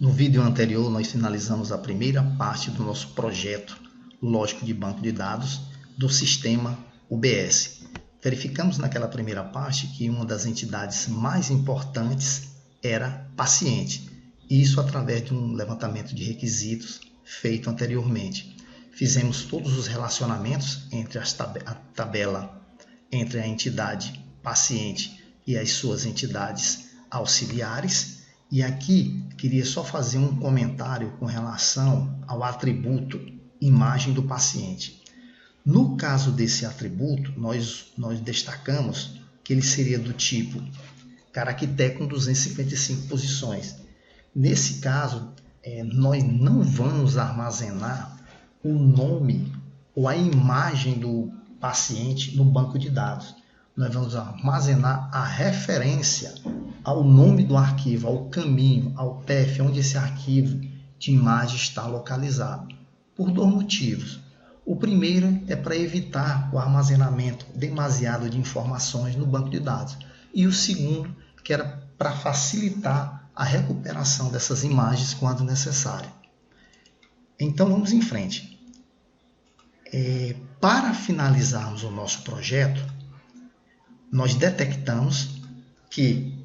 No vídeo anterior, nós finalizamos a primeira parte do nosso projeto lógico de banco de dados do sistema UBS. Verificamos naquela primeira parte que uma das entidades mais importantes era paciente. Isso através de um levantamento de requisitos feito anteriormente. Fizemos todos os relacionamentos entre a tabela entre a entidade paciente e as suas entidades auxiliares. E aqui queria só fazer um comentário com relação ao atributo imagem do paciente. No caso desse atributo, nós destacamos que ele seria do tipo caractere com 255 posições. Nesse caso, nós não vamos armazenar o nome ou a imagem do paciente no banco de dados. Nós vamos armazenar a referência ao nome do arquivo, ao caminho, ao path, onde esse arquivo de imagem está localizado, por dois motivos. O primeiro é para evitar o armazenamento demasiado de informações no banco de dados. E o segundo, que era para facilitar a recuperação dessas imagens quando necessário. Então vamos em frente. Para finalizarmos o nosso projeto, nós detectamos que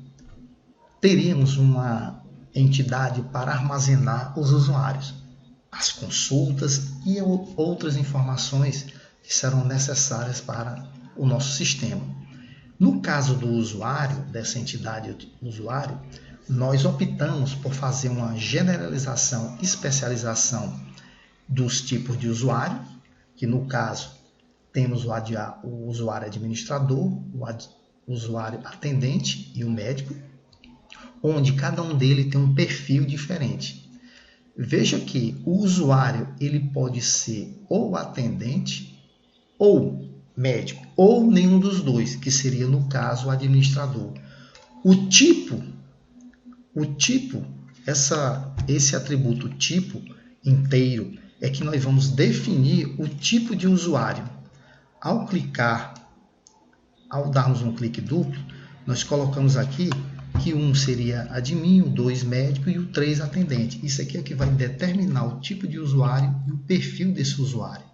teríamos uma entidade para armazenar os usuários, as consultas e outras informações que serão necessárias para o nosso sistema. No caso do usuário, dessa entidade usuário, nós optamos por fazer uma generalização e especialização dos tipos de usuário, que no caso temos o usuário administrador, o usuário atendente e o médico, onde cada um deles tem um perfil diferente. Veja que o usuário ele pode ser ou atendente ou médico, ou nenhum dos dois, que seria no caso o administrador. Esse atributo tipo inteiro é que nós vamos definir o tipo de usuário. Ao darmos um clique duplo, nós colocamos aqui que 1 seria admin, o 2 médico e o 3 atendente. Isso aqui é que vai determinar o tipo de usuário e o perfil desse usuário.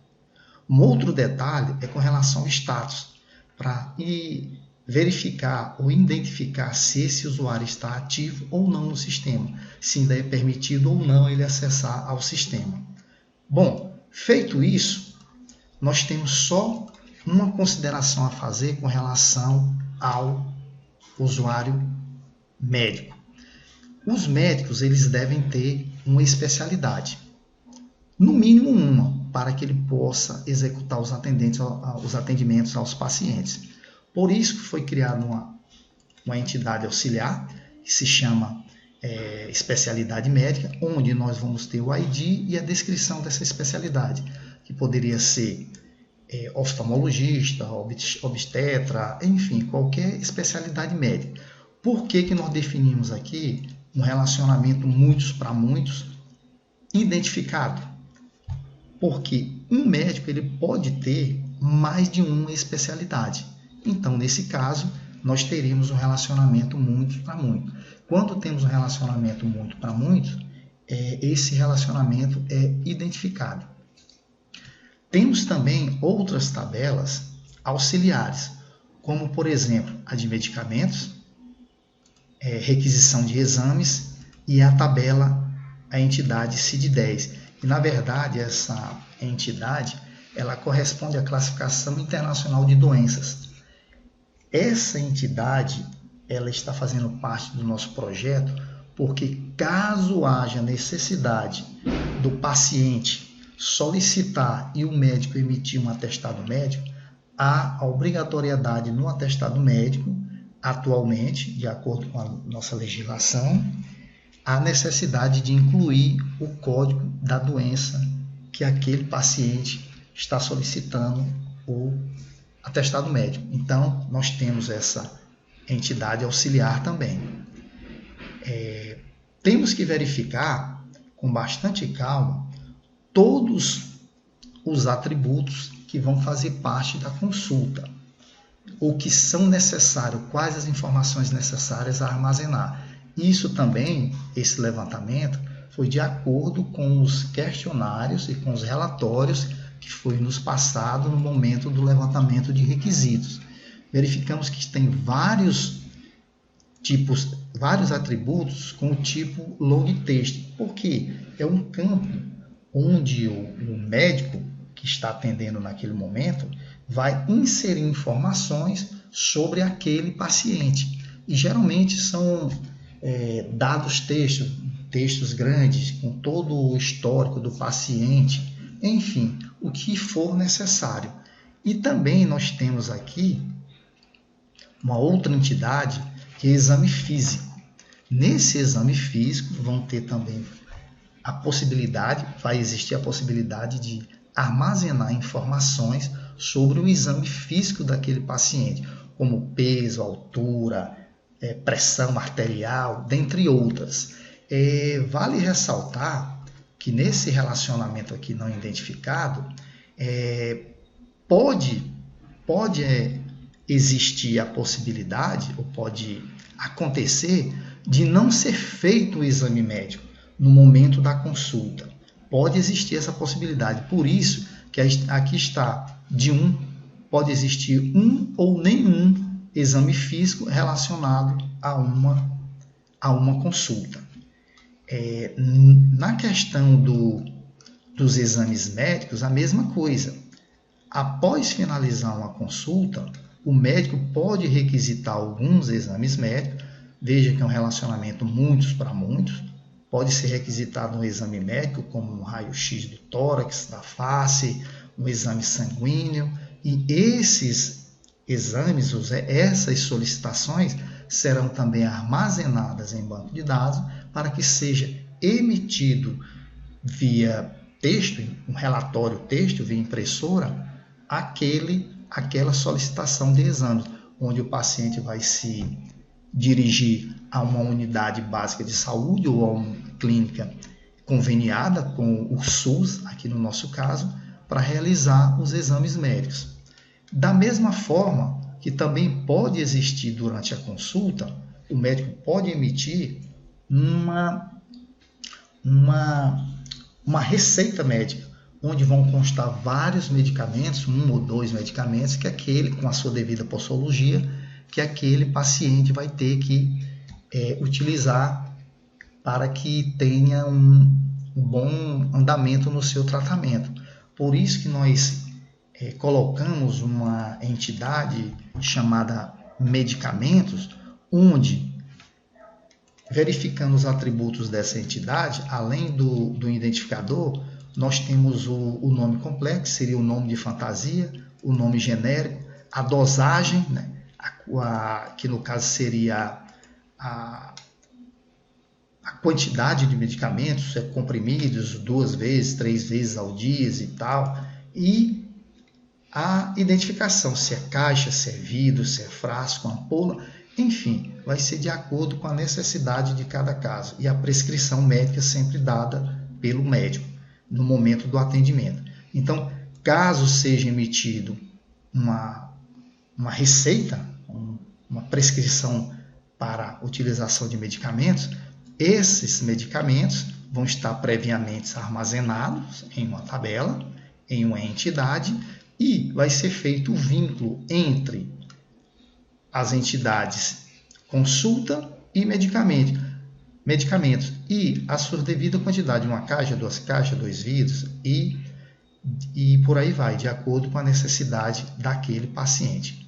Um outro detalhe é com relação ao status, para verificar ou identificar se esse usuário está ativo ou não no sistema, se ainda é permitido ou não ele acessar ao sistema. Bom, feito isso, nós temos só uma consideração a fazer com relação ao usuário médico. Os médicos eles devem ter uma especialidade, no mínimo uma, para que ele possa executar os atendimentos aos pacientes. Por isso que foi criada uma entidade auxiliar, que se chama especialidade médica, onde nós vamos ter o ID e a descrição dessa especialidade, que poderia ser oftalmologista, obstetra, enfim, qualquer especialidade médica. Por que nós definimos aqui um relacionamento muitos para muitos identificado? Porque um médico ele pode ter mais de uma especialidade. Então, nesse caso, nós teríamos um relacionamento muitos para muitos. Quando temos um relacionamento muito para muitos, esse relacionamento é identificado. Temos também outras tabelas auxiliares, como, por exemplo, a de medicamentos, requisição de exames e a entidade CID-10. E, na verdade, essa entidade ela corresponde à classificação internacional de doenças. Essa entidade ela está fazendo parte do nosso projeto porque, caso haja necessidade do paciente solicitar e o médico emitir um atestado médico, há a obrigatoriedade no atestado médico, atualmente, de acordo com a nossa legislação, a necessidade de incluir o código da doença que aquele paciente está solicitando o atestado médico. Então, nós temos essa entidade auxiliar também. Temos que verificar com bastante calma todos os atributos que vão fazer parte da consulta, ou que são necessários, quais as informações necessárias a armazenar. Isso também, esse levantamento, foi de acordo com os questionários e com os relatórios que foi nos passado no momento do levantamento de requisitos. Verificamos que tem vários tipos, vários atributos com o tipo long text, porque é um campo onde o médico que está atendendo naquele momento vai inserir informações sobre aquele paciente. E geralmente são dados textos grandes, com todo o histórico do paciente, enfim, o que for necessário. E também nós temos aqui uma outra entidade, que é exame físico. Nesse exame físico vão ter também vai existir a possibilidade de armazenar informações sobre o exame físico daquele paciente, como peso, altura, pressão arterial, dentre outras. Vale ressaltar que nesse relacionamento aqui não identificado, pode existir a possibilidade, ou pode acontecer, de não ser feito o exame médico no momento da consulta. Pode existir essa possibilidade. Por isso que aqui está, pode existir um ou nenhum exame físico relacionado a uma consulta. Na questão dos exames médicos, a mesma coisa. Após finalizar uma consulta, o médico pode requisitar alguns exames médicos. Veja que é um relacionamento muitos para muitos. Pode ser requisitado um exame médico, como um raio-x do tórax, da face, um exame sanguíneo. E esses exames, essas solicitações, serão também armazenadas em banco de dados para que seja emitido via texto, um relatório texto, via impressora, aquela solicitação de exames, onde o paciente vai se dirigir a uma unidade básica de saúde ou a uma clínica conveniada com o SUS, aqui no nosso caso, para realizar os exames médicos. Da mesma forma que também pode existir durante a consulta, o médico pode emitir uma receita médica, onde vão constar vários medicamentos, 1 ou 2 medicamentos, que aquele, com a sua devida posologia, que aquele paciente vai ter que utilizar para que tenha um bom andamento no seu tratamento. Por isso que nós colocamos uma entidade chamada medicamentos, onde, verificando os atributos dessa entidade, além do identificador, nós temos o nome completo, que seria o nome de fantasia, o nome genérico, a dosagem, né, que no caso seria a quantidade de medicamentos, comprimidos 2 vezes, 3 vezes ao dia e tal, e a identificação, se é caixa, se é vidro, se é frasco, ampola, enfim, vai ser de acordo com a necessidade de cada caso e a prescrição médica sempre dada pelo médico no momento do atendimento. Então, caso seja emitido uma receita, uma prescrição para utilização de medicamentos, esses medicamentos vão estar previamente armazenados em uma tabela, em uma entidade, e vai ser feito o vínculo entre as entidades consulta e medicamentos e a sua devida quantidade, 1 caixa, 2 caixas, 2 vidros e por aí vai, de acordo com a necessidade daquele paciente.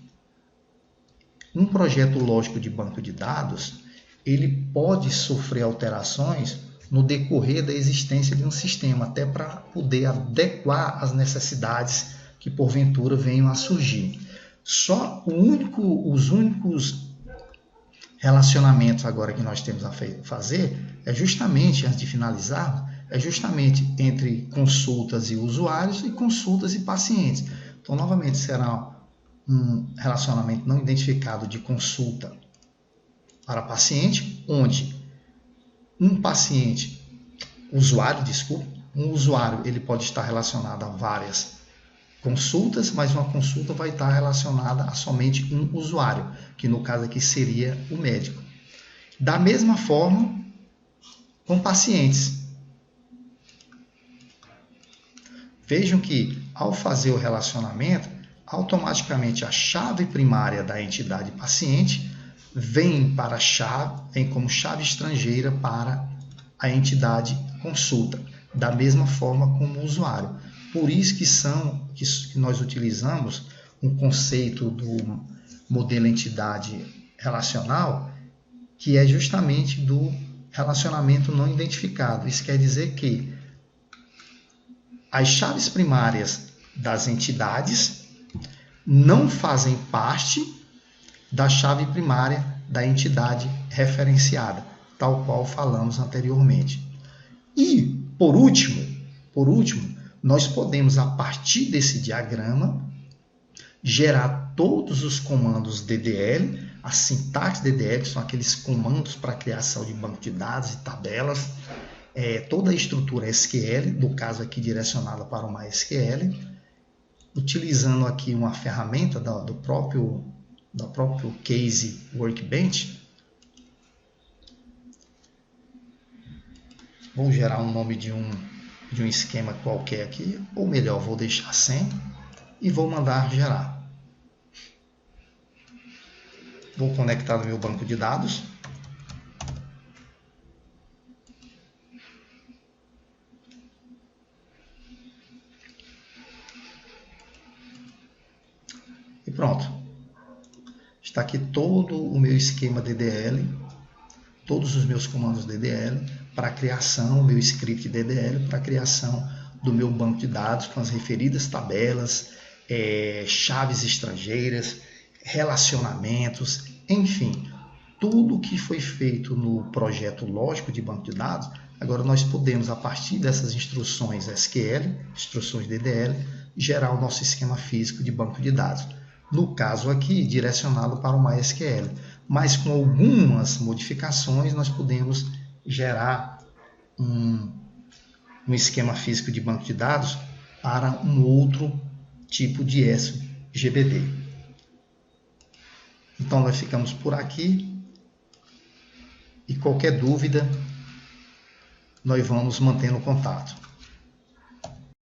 Um projeto lógico de banco de dados, ele pode sofrer alterações no decorrer da existência de um sistema, até para poder adequar às necessidades que porventura venham a surgir. Só os únicos relacionamentos agora que nós temos a fazer é justamente, antes de finalizar, é justamente entre consultas e usuários e consultas e pacientes. Então, novamente, será um relacionamento não identificado de consulta para paciente, onde um usuário ele pode estar relacionado a várias consultas, mas uma consulta vai estar relacionada a somente um usuário, que no caso aqui seria o médico. Da mesma forma, com pacientes, Vejam que, ao fazer o relacionamento, automaticamente a chave primária da entidade paciente vem como chave estrangeira para a entidade consulta, da mesma forma como o usuário. Por isso que nós utilizamos um conceito do modelo entidade relacional, que é justamente do relacionamento não identificado. Isso quer dizer que as chaves primárias das entidades não fazem parte da chave primária da entidade referenciada, tal qual falamos anteriormente. E, por último, nós podemos, a partir desse diagrama, gerar todos os comandos DDL, a sintaxe DDL, que são aqueles comandos para a criação de banco de dados e tabelas, toda a estrutura SQL, no caso aqui direcionada para o MySQL, utilizando aqui uma ferramenta do próprio Case Workbench. Vou gerar um nome de um esquema qualquer aqui, ou melhor, vou deixar sem e vou mandar gerar. Vou conectar no meu banco de dados. E pronto. Está aqui todo o meu esquema DDL, todos os meus comandos DDL para a criação, o meu script DDL para a criação do meu banco de dados com as referidas tabelas, chaves estrangeiras, relacionamentos, enfim, tudo que foi feito no projeto lógico de banco de dados. Agora nós podemos, a partir dessas instruções SQL, instruções DDL, gerar o nosso esquema físico de banco de dados. No caso aqui, direcionado para o MySQL. Mas com algumas modificações, nós podemos gerar um esquema físico de banco de dados para um outro tipo de SGBD. Então, nós ficamos por aqui. E qualquer dúvida, nós vamos mantendo contato.